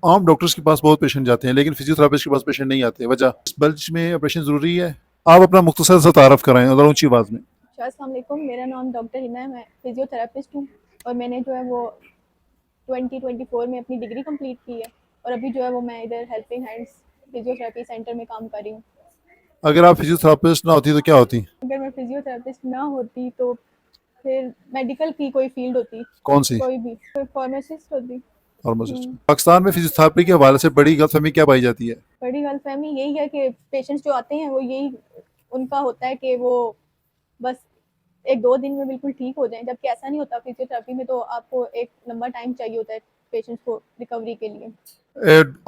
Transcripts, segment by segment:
आम डॉक्टर्स के पास बहुत पेशेंट जाते हैं लेकिन फिजियोथेरापिस्ट के पास पेशेंट नहीं आते। वजह इस बल्ज में ऑपरेशन ज़रूरी है। आप अपना मुख्तसर सा तारफ़ कराएं और ऊंची आवाज़ में। अस्सलाम वालेकुम, मेरा नाम डॉक्टर हिना है। मैं फिजियोथेरापिस्ट हूँ और मैंने जो है वो 2024 में अपनी डिग्री कंप्लीट की है और अभी जो है वो मैं इधर हेल्पिंग हैंड्स फिजियोथेरेपी सेंटर में काम कर रही हूँ। अगर आप फिजियोथेरापिस्ट ना होती तो क्या होती? अगर मैं फिजियोथेरेपिस्ट ना होती तो फिर मेडिकल की कोई फील्ड होती, कौन सी? कोई भी, कोई फार्मासिस्ट होती। फार्मासिस्ट। हम्म, पाकिस्तान में फिजियोथेरापी के हवाले से बड़ी गलतफहमी क्या पाई जाती है? बड़ी गलतफहमी यही है कि पेशेंट्स जो आते हैं वो यही उनका होता है कि वो बस 1-2 दिन में बिल्कुल ठीक हो जाएँ, जबकि ऐसा नहीं होता। फिजियोथेरेपी में तो आपको एक लंबा टाइम चाहिए होता है पेशेंट्स को रिकवरी के लिए।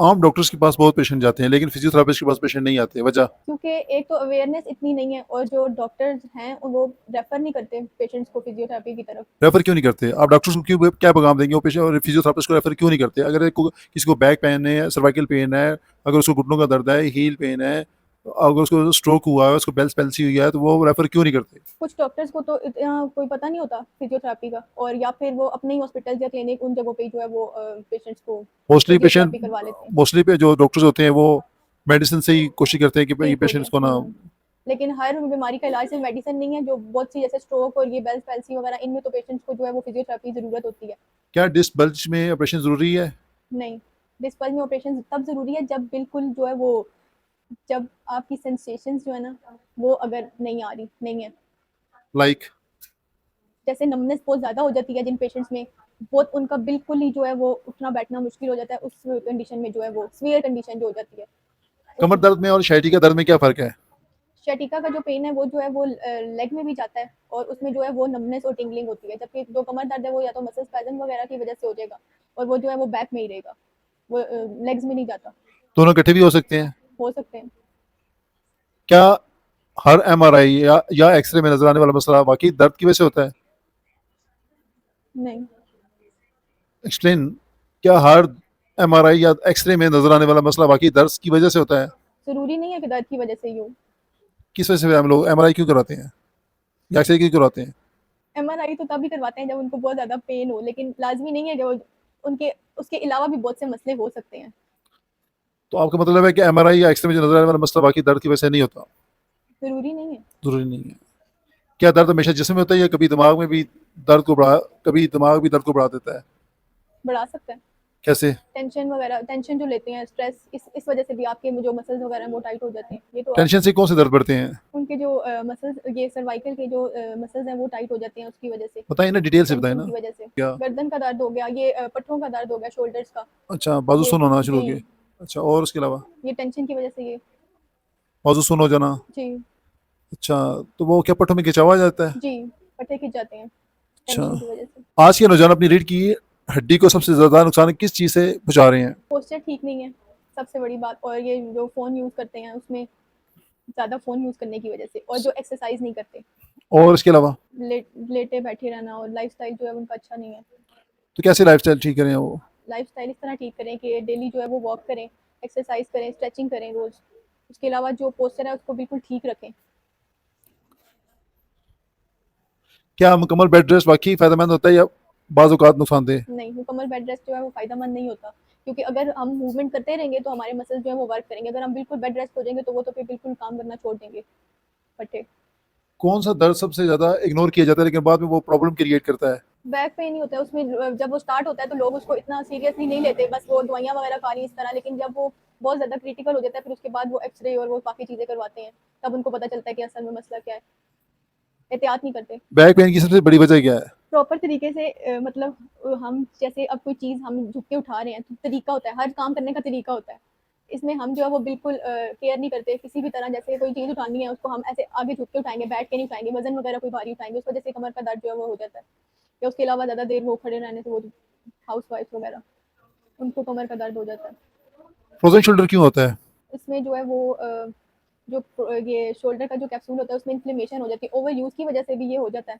आम डॉक्टर्स के पास बहुत पेशेंट जाते हैं लेकिन फिजियोथेरापिस्ट के पास पेशेंट नहीं आते। वजह क्योंकि एक तो अवेयरनेस इतनी नहीं है और जो डॉक्टर्स हैं वो रेफर नहीं करते पेशेंट्स को फिजियोथेरेपी की तरफ। रेफर क्यों नहीं करते? आप डॉक्टर्स को क्यों क्या पैगाम देंगे? वो पेशेंट और फिजियोथेरापिस्ट को रेफर क्यों नहीं करते? अगर किसी को बैक पेन है, सर्वाइकल पेन है, अगर उसको घुटनों का दर्द है, हील पेन है, अगर उसको स्ट्रोक हुआ है, उसको बेल्स पैल्सी हुई है, तो वो रेफर क्यों नहीं करते? कुछ डॉक्टर्स को तो कोई पता नहीं होता फिजियोथेरेपी का, और या फिर वो अपने ही हॉस्पिटल या क्लिनिक उन जगहों पे ही जो है वो पेशेंट्स को मोस्टली पेशेंट फिजियोथेरेपी करवा लेते हैं। मोस्टली पे जो डॉक्टर्स होते हैं वो मेडिसिन से ही कोशिश करते हैं कि भाई ठीक हो पेशेंट्स जाए। को ना। लेकिन हर बीमारी का इलाज सिर्फ मेडिसिन नहीं है। जो बहुत सी जैसे स्ट्रोक और ये बेल्स पैल्सी वगैरह, इनमें तो पेशेंट्स को जो है वो फिजियोथेरेपी ज़रूरत होती है। क्या डिस्क बल्ज में ऑपरेशन ज़रूरी है? नहीं, डिस्पल में ऑपरेशन तब ज़रूरी है जब बिल्कुल जो है वो, जब आपकी सेंसेशंस जो है ना वो अगर नहीं आ रही नहीं है। लाइक जैसे नमनेस बहुत ज़्यादा हो जाती है जिन पेशेंट्स में, बहुत उनका बिल्कुल ही जो है वो उठना बैठना मुश्किल हो जाता है। उस कंडीशन में जो है वो सीवियर कंडीशन जो हो जाती है उस, कमर दर्द में और शाइटिका दर्द में क्या फ़र्क है? शटिका का जो पेन है वो जो है वो लेग में भी जाता है और उसमें जो है वो नमनेस और टिंगलिंग होती है, जबकि जो कमर दर्द है वो या तो मसल स्पैज़म वगैरह की वजह से हो जाएगा और वो जो है वो बैक में ही रहेगा, वो लेग्स में नहीं जाता। दोनों इकट्ठे भी हो सकते हैं? हो सकते हैं। क्या हर एमआरआई या एक्सरे में नजर आने वाला मसला वाकई दर्द की वजह से होता है? नहीं, एक्सप्लेन। क्या हर एमआरआई या एक्सरे में नजर आने वाला मसला वाकई दर्द की वजह से होता है? ज़रूरी नहीं है कि दर्द की वजह से ही हो। किस वजह से हम लोग एमआरआई क्यों कराते हैं या एक्सरे क्यों कराते हैं? एमआरआई तो तभी करवाते हैं जब उनको बहुत ज़्यादा पेन हो, लेकिन लाज़मी नहीं है कि वो, उनके उसके अलावा भी बहुत से मसले हो सकते हैं। तो आपका मतलब है कि एमआरआई या एक्सरे में जो नजर आने वाला मसला वाकई दर्द की वजह से नहीं होता? ज़रूरी नहीं है। जरूरी नहीं है। क्या दर्द हमेशा जिस्म में होता है या कभी दिमाग में भी दर्द को बढ़ा कभी दिमाग भी दर्द को बढ़ा देता है? बढ़ा सकता है। कैसे? टेंशन वगैरह, टेंशन जो लेते हैं, स्ट्रेस, इस वजह से भी आपके जो मसल्स वगैरह हैं वो टाइट हो जाते हैं। ये तो टेंशन से कौन से दर्द बढ़ते हैं? उनके जो मसल्स, ये सर्वाइकल के जो मसल्स हैं वो टाइट हो जाते हैं उसकी वजह से, बताइए ना, डिटेल से बताइए टेंशन ना। की वजह से। क्या? गर्दन का दर्द हो गया, ये पट्टों का दर्द हो गया, शोल्डर्स का। अच्छा, बाजू ये सुन होना शुरू जी, हो गए। अच्छा, और उसके अलावा? ये टेंशन की वजह से ये। बाजू सुन हो जाना। जी। अच्छा, तो वो क्या पट्टों में खिंचाव आ जाता है? जी, पट्टे खिंच जाते हैं अच्छा। टेंशन की वजह से। आज के नौजवान अपनी रीढ़ की हड्डी को सबसे ज्यादा नुकसान किस चीज से पहुंचा रहे हैं? पोस्चर ठीक नहीं है सबसे बड़ी बात, और ये जो फ़ोन यूज़ करते हैं उसमें, ज़्यादा फ़ोन यूज़ करने की वजह से, और जो एक्सरसाइज नहीं करते, और इसके अलावा? लेटे बैठे रहना, और लाइफस्टाइल जो है उनका अच्छा नहीं है। तो कैसे लाइफस्टाइल ठीक करें वो? लाइफस्टाइल इस तरह ठीक करें कि डेली जो है वो वॉक करें, एक्सरसाइज करें, स्ट्रेचिंग करें रोज़। उसके अलावा जो पोस्चर है उसको बिल्कुल ठीक रखें। क्या मुकम्मल बेड रेस्ट वाकई फायदेमंद होता है या बाज़ औक़ात नुकसानदेह? नहीं, मुकम्मल बेड रेस्ट जो है वो फ़ायदेमंद नहीं होता, क्योंकि अगर हम मूवमेंट करते रहेंगे तो हमारे मसल्स जो है वो वर्क करेंगे। अगर हम बिल्कुल बेड रेस्ट हो जाएंगे तो वो तो फिर बिल्कुल काम करना छोड़ देंगे फटे। कौन सा दर्द सबसे ज्यादा इग्नोर किया जाता है लेकिन बाद में वो प्रॉब्लम क्रिएट करता है? बैक पेन ही होता है उसमें, जब वो स्टार्ट होता है तो लोग उसको इतना सीरियसली नहीं लेते, बस वो दवाइयाँ वगैरह खा रही इस तरह, लेकिन जब वो बहुत ज़्यादा क्रिटिकल हो जाता है फिर उसके बाद वो एक्सरे और वो बाकी चीज़ें करवाते हैं, तब उनको पता चलता है कि असल में मसला क्या है। एहतियात नहीं करते बैक पेन की सबसे बड़ी वजह क्या है? प्रॉपर तरीके से। मतलब हम जैसे अब कोई चीज़ हम झुक के उठा रहे हैं तो तरीका होता है, हर काम करने का तरीका होता है। इसमें हम जो है वो बिल्कुल केयर नहीं करते किसी भी तरह। जैसे कोई चीज़ उठानी है उसको हम ऐसे आगे झुक के उठाएंगे, बैठ के नहीं उठाएंगे, वजन वगैरह कोई भारी उठाएंगे, उस वजह से कमर का दर्द जो है वो हो जाता है। या उसके अलावा ज़्यादा देर वो खड़े रहने से, वो हाउस वाइफ वगैरह, उनको कमर का दर्द हो जाता है। फ्रोजन शोल्डर क्यों होता है? इसमें जो है वो ये शोल्डर का जो कैप्सूल होता है उसमें इन्फ्लेमेशन हो जाती है, ओवर यूज़ की वजह से भी ये हो जाता है।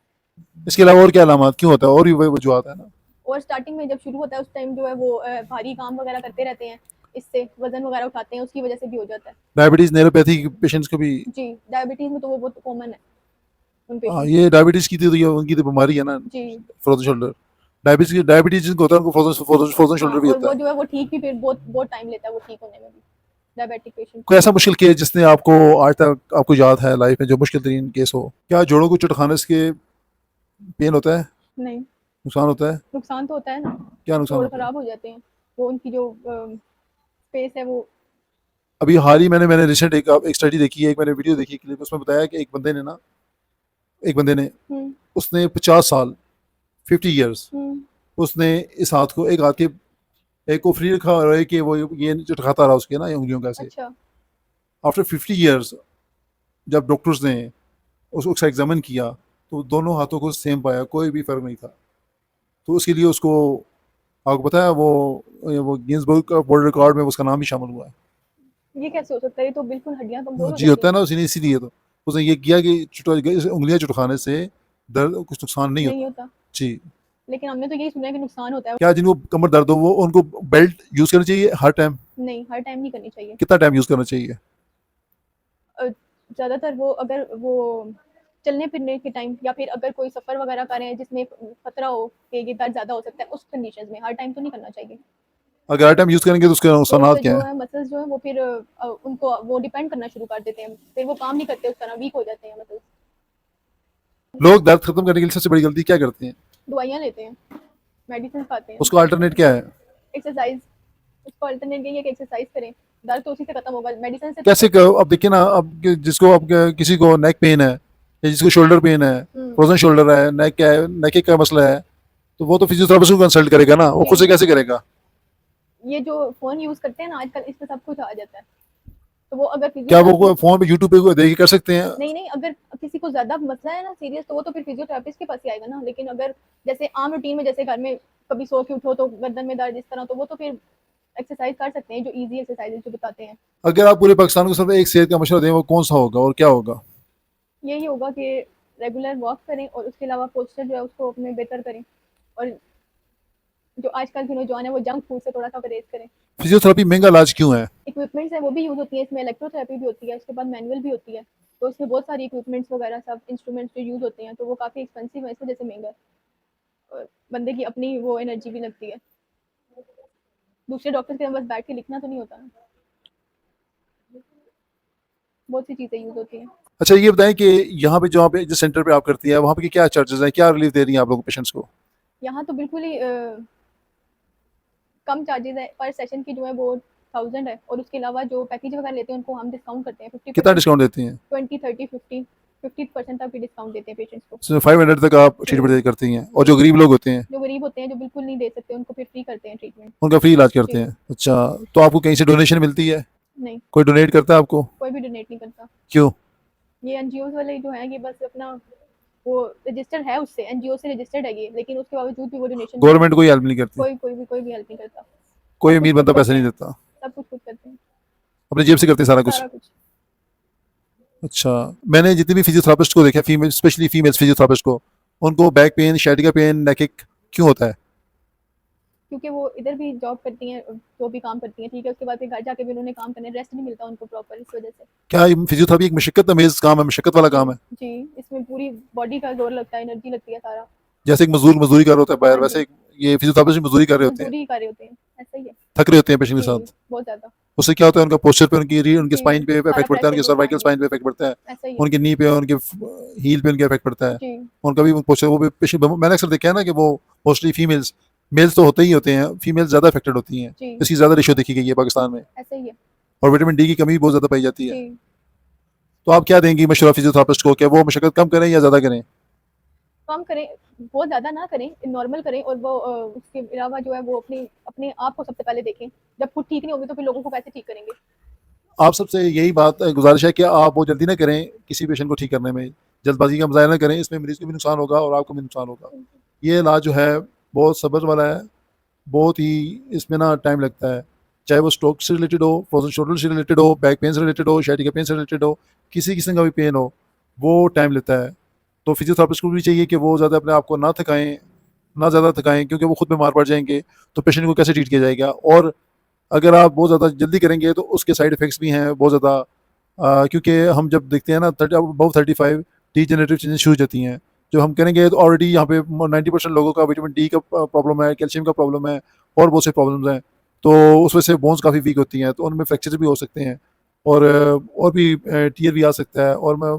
इसके अलावा और क्या अलामत क्यों होता है? और भी वजूहत है ना? और स्टार्टिंग में जब शुरू होता है उस टाइम जो है वो भारी काम वगैरह करते रहते हैं, इससे वजन वगैरह उठाते हैं, उसकी वजह से भी हो जाता है। डायबिटीज न्यूरोपैथी पेशेंट्स को भी? जी, डायबिटीज़ में तो वो बहुत कॉमन है उन हाँ, पेशेंट्स में। ये डायबिटीज की तो ये उनकी तो बीमारी है ना, जी। Frozen shoulder. डायबिटीज जिनको होता है उनको फ्रोजन हाँ, शोल्डर भी और होता वो है। जो है वो ठीक भी फिर बहुत बहुत टाइम लेता है वो ठीक होने में भी, डायबिटिक पेशेंट कोई ऐसा मुश्किल केस जिसने आपको आज तक आपको याद है लाइफ में जो मुश्किल तरीन केस हो? क्या जोड़ों को चोट खाने से पेन होता है, नहीं, नुकसान होता है? नुकसान तो होता है ना, क्या नुकसान जोड़ होता है? खराब हो जाते हैं, वो उनकी जो स्पेस है वो। अभी हाल ही मैंने रिसेंट एक स्टडी देखी है, एक मैंने वीडियो देखी क्लिप, उसमें बताया कि एक बंदे ने हम्म उसने 50 साल 50 ईयर्स हम्म उसने इस हाथ को एक हाथ के एक को फ्री रखा और एक के वो ये जो खाता रहा उसके ना ये उंगलियों का से। अच्छा। आफ्टर 50 ईयर्स जब डॉक्टर्स ने उसको एग्जामिन किया तो दोनों हाथों को सेम पाया, कोई भी फर्क नहीं था। तो उसके लिए उसको आपको पता है वो गिनीज बुक का वर्ल्ड रिकॉर्ड में उसका नाम भी शामिल हुआ है। ये कैसे हो सकता है, ये तो बिल्कुल हड्डियां कमजोर हो जी जाती होता है हैं। ना उसी ने, इसीलिए तो उसने ये किया कि उंगलियां चुट खाने से दर्द कुछ नुकसान नहीं नहीं होता। होता, जी। लेकिन हमने तो यही सुना है कि नुकसान होता है। क्या जिनको कमर दर्द हो वो उनको बेल्ट यूज करनी चाहिए हर टाइम? नहीं, हर टाइम नहीं करनी चाहिए। कितना टाइम यूज करना चाहिए? ज़्यादातर वो अगर वो चलने फिरने के टाइम या फिर अगर कोई सफ़र वगैरह कर रहे हैं जिसमें खतरा हो कि ये दर्द ज़्यादा हो सकता है, उस कंडीशंस में हर टाइम तो नहीं करना चाहिए। अगर हर टाइम यूज करेंगे तो उसके तो नुकसान उससे क्या जो है? है मसल्स जो है वो फिर उनको वो डिपेंड करना शुरू कर देते हैं, फिर वो काम नहीं करते उस तरह, वीक हो जाते हैं मसल्स। लोग दर्द खत्म करने के लिए सबसे बड़ी गलती क्या करते हैं? दवाइयाँ लेते हैं, मेडिसिन खाते हैं। उसको अल्टरनेट क्या है? एक्सरसाइज, उसको अल्टरनेट यही है कि एक्सरसाइज करें, दर्द तो उसी से खत्म होगा, मेडिसिन से तो कैसे अब देखिए ना, अब जिसको अब किसी को नेक पेन है या जिसको शोल्डर पेन है, फ्रोजन शोल्डर है, नेक का मसला है, तो वो तो फिजियोथेरेपिस्ट को कंसल्ट करेगा ना, वो खुद से जी, कैसे करेगा? ये जो फ़ोन यूज़ करते हैं ना आजकल, इसमें सब कुछ आ जाता है। तो वो अगर क्या फिजियोथेरेपी, वो फोन पे यूट्यूब पे देख के कर सकते हैं? नहीं नहीं, अगर किसी को ज़्यादा मसला है ना सीरियस, तो वो तो फिर फिजियोथेरेपिस्ट के पास ही आएगा ना। लेकिन अगर जैसे आम रूटीन में, जैसे घर में कभी सो के उठो तो गर्दन में दर्द इस तरह, तो वो तो फिर एक्सरसाइज कर सकते हैं, जो इजी एक्सरसाइजेज जो बताते हैं। अगर आप पूरे पाकिस्तान को सिर्फ एक सेहत का मशवरा दें वो कौन सा होगा और क्या होगा? यही होगा कि रेगुलर वॉक करें और उसके अलावा पोस्चर जो है उसको अपने बेहतर करें, और जो आजकल के नौजवान है वो जंक फूड से थोड़ा सा परहेज करें। फिजियोथेरेपी महंगा इलाज क्यों है? इक्विपमेंट्स है वो भी यूज़ होती है इसमें, इलेक्ट्रोथेरेपी भी होती है, उसके बाद मैनुअल भी होती है। तो इसमें बहुत सारी इक्विपमेंट्स वगैरह सब इंस्ट्रूमेंट्स जो यूज़ होते हैं, तो वो काफ़ी एक्सपेंसिव है, इस वजह से महंगा है। और बंदे की अपनी वो एनर्जी भी लगती है, दूसरे डॉक्टर के बस बैठ के लिखना तो नहीं होता ना, बहुत सी चीज़ें यूज़ होती हैं। अच्छा ये बताएं कि यहाँ पे जो आप जिस सेंटर पे आप करती हैं वहाँ पे क्या चार्जेस हैं, क्या रिलीफ दे रही हैं आप लोग पेशेंट्स को? यहाँ तो बिल्कुल ही कम चार्जेस है, पर सेशन की जो है वो 1000 है, और उसके अलावा जो पैकेज वगैरह लेते हैं उनको हम डिस्काउंट करते हैं कितना 50%, डिस्काउंट देती हैं? 20 30 50 50% तक भी डिस्काउंट देते हैं पेशेंट्स को। 500 तक आप जी ट्रीटमेंट करती हैं, और जो जी, गरीब लोग होते हैं जो गरीब होते हैं जो बिल्कुल नहीं दे सकते उनको फिर फ्री करते हैं ट्रीटमेंट। उनका फ्री इलाज करते जी, हैं? अच्छा, तो आपको कहीं से डोनेशन मिलती है? नहीं, कोई डोनेट करता है आपको? कोई भी डोनेट नहीं करता। क्यों? ये एनजीओज वाले जो हैं, ये बस अपना वो रजिस्टर्ड है, उससे एनजीओ से रजिस्टर्ड है ये, लेकिन उसके बावजूद भी वो डोनेशन नहीं गवर्नमेंट करते। कोई हेल्प नहीं करती? कोई भी हेल्प नहीं करता, कोई सब कुछ अमीर खुद बंदा पैसे करते नहीं हैं, देता? सब कुछ खुद करते हैं, अपनी जेब से करते हैं सारा कुछ? सारा कुछ। अच्छा, मैंने जितने भी फिजियोथेरापिस्ट को देखा, फीमेल स्पेशली फीमेल फिजियोथेरापिस्ट को, उनको बैक पेन, शाइटिका पेन, नेक एक क्यों होता है? क्योंकि वो इधर भी जॉब करती हैं, जो भी काम करती हैं, ठीक है, उसके बाद फिर घर जाके भी उन्होंने काम करना है, रेस्ट नहीं मिलता उनको प्रॉपर, इस वजह से। क्या फिजियोथेरेपी एक मशक्कत अमेज काम है, मशक्कत वाला जी काम है? जी, इसमें पूरी बॉडी का जोर लगता है, एनर्जी लगती है सारा। जैसे एक मजदूर मजदूरी कर रहा होता है बाहर, हाँ वैसे जी, ये फिजियोथेरापिस्ट भी मजदूरी कर रहे होते हैं, मजदूरी ही कर रहे होते हैं, ऐसा ही है। थक रहे होते हैं पेशेंट के जी, साथ। बहुत ज़्यादा। उससे क्या होता है, उनका पोस्चर पे, उनकी जी, स्पाइन पे सारा इफेक्ट पड़ता है, प्रेशर उनके जो, हाँ सर्वाइकल जी, स्पाइन पे इफेक्ट पड़ता है, ऐसा ही है। उनके नी पे, उनके हील पे उनके इफेक्ट पड़ता है, जी उनका भी पोस्चर, वो भी पेशेंट मैंने अक्सर देखा है ना कि वो मोस्टली फीमेल्स, मेल्स तो होते ही होते हैं, फीमेल्स ज़्यादा अफेक्टेड होती हैं, जी, इसकी ज़्यादा रेशो देखी गई है पाकिस्तान में, ऐसा ही है। और विटामिन डी की कमी भी बहुत ज़्यादा पाई जाती है। जी, तो आप क्या देंगी मशवरा फिजियोथेरापिस्ट को, क्या वो मशक्कत कम करें या ज़्यादा करें? कम करें, बहुत ज़्यादा ना करें, नॉर्मल करें, और वो उसके अलावा जो है वो अपने अपने आप को सबसे पहले देखें। जब खुद ठीक नहीं होंगे तो फिर लोगों को कैसे ठीक करेंगे? आप सबसे यही बात गुजारिश है कि आप वो जल्दी ना करें किसी पेशेंट को ठीक करने में, जल्दबाजी का मुजाहरा ना करें, इसमें मरीज को भी नुकसान होगा और आपको भी नुकसान होगा। ये इलाज जो है बहुत सब्र वाला है, बहुत ही इसमें ना टाइम लगता है, चाहे वो स्ट्रोक से रिलेटेड हो, फ्रोजन शोल्डर से रिलेटेड हो, बैक पेन से रिलेटेड हो, शाइटिका पेन से रिलेटेड हो, किसी किस्म का भी पेन हो, वो टाइम लेता है। तो फिजियोथेरापिस्ट को भी चाहिए कि वो ज़्यादा अपने आप को ना थकाएं, ना ज़्यादा थकाएं, क्योंकि वो खुद बीमार पड़ जाएंगे तो पेशेंट को कैसे ट्रीट किया जाएगा। और अगर आप बहुत ज़्यादा जल्दी करेंगे तो उसके साइड इफ़ेक्ट्स भी हैं बहुत ज़्यादा, क्योंकि हम जब देखते हैं ना 30 अबव 35 डीजेनरेटिव चेंजेस शुरू हो जाती हैं, जो हम करेंगे तो ऑलरेडी यहाँ पे 90% लोगों का विटामिन डी का प्रॉब्लम है, कैल्शियम का प्रॉब्लम है और बहुत से प्रॉब्लम्स हैं। तो उस वजह से बोन्स काफ़ी वीक होती हैं, तो उनमें फ्रैक्चर भी हो सकते हैं और भी टियर भी आ सकता है। और मैं